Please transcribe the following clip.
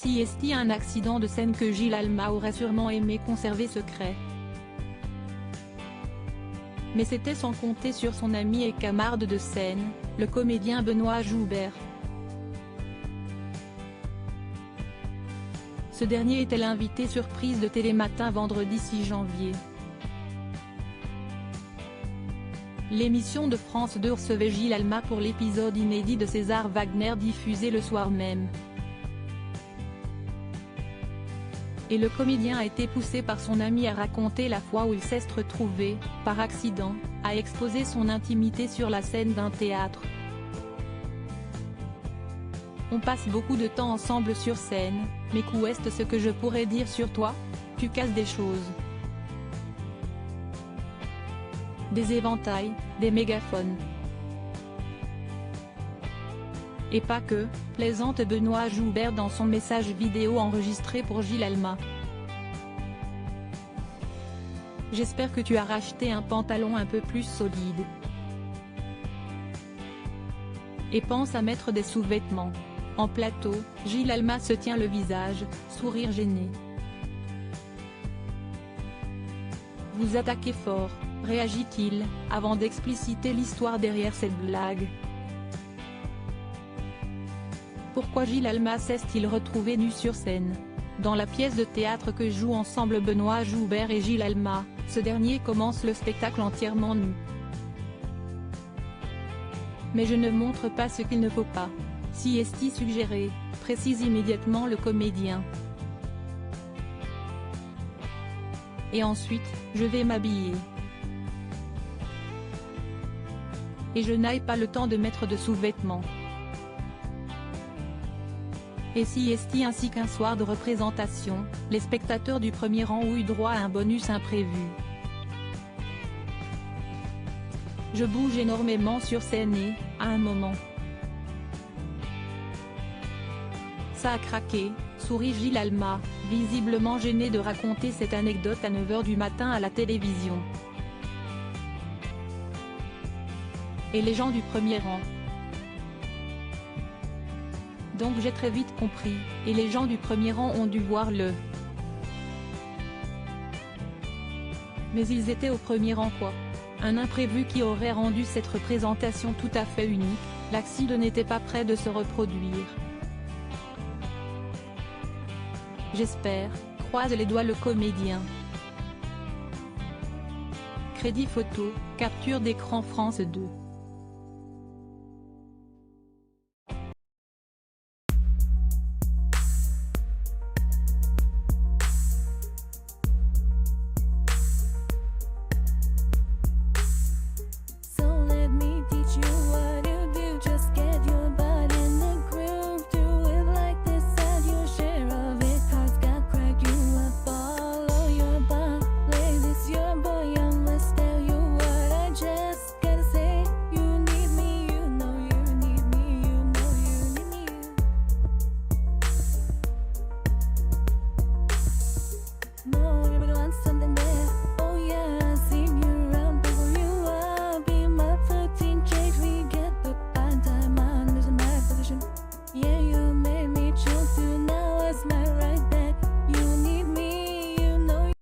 Si est un accident de scène que Gilles Alma aurait sûrement aimé conserver secret. Mais c'était sans compter sur son ami et camarade de scène, le comédien Benoît Joubert. Ce dernier était l'invité surprise de Télématin vendredi 6 janvier. L'émission de France 2 recevait Gilles Alma pour l'épisode inédit de César Wagner diffusé le soir même. Et le comédien a été poussé par son ami à raconter la fois où il s'est retrouvé, par accident, à exposer son intimité sur la scène d'un théâtre. On passe beaucoup de temps ensemble sur scène, mais qu'est ce que je pourrais dire sur toi? Tu casses des choses. Des éventails, des mégaphones. Et pas que, plaisante Benoît Joubert dans son message vidéo enregistré pour Gilles Alma. J'espère que tu as racheté un pantalon un peu plus solide. Et pense à mettre des sous-vêtements. En plateau, Gilles Alma se tient le visage, sourire gêné. Vous attaquez fort, réagit-il, avant d'expliciter l'histoire derrière cette blague. Pourquoi Gilles Alma s'est-il retrouvé nu sur scène? Dans la pièce de théâtre que jouent ensemble Benoît Joubert et Gilles Alma, ce dernier commence le spectacle entièrement nu. Mais je ne montre pas ce qu'il ne faut pas. Si est suggéré, précise immédiatement le comédien. Et ensuite, je vais m'habiller. Et je n'aille pas le temps de mettre de sous-vêtements. Et si est ainsi qu'un soir de représentation, les spectateurs du premier rang ont eu droit à un bonus imprévu. Je bouge énormément sur scène et, à un moment, ça a craqué, sourit Gilles Alma, visiblement gêné de raconter cette anecdote à 9 h du matin à la télévision. Et les gens du premier rang. Donc j'ai très vite compris, et les gens du premier rang ont dû voir le. Mais ils étaient au premier rang quoi. Un imprévu qui aurait rendu cette représentation tout à fait unique, l'accident n'était pas prêt de se reproduire. J'espère, croise les doigts le comédien. Crédit photo, capture d'écran France 2.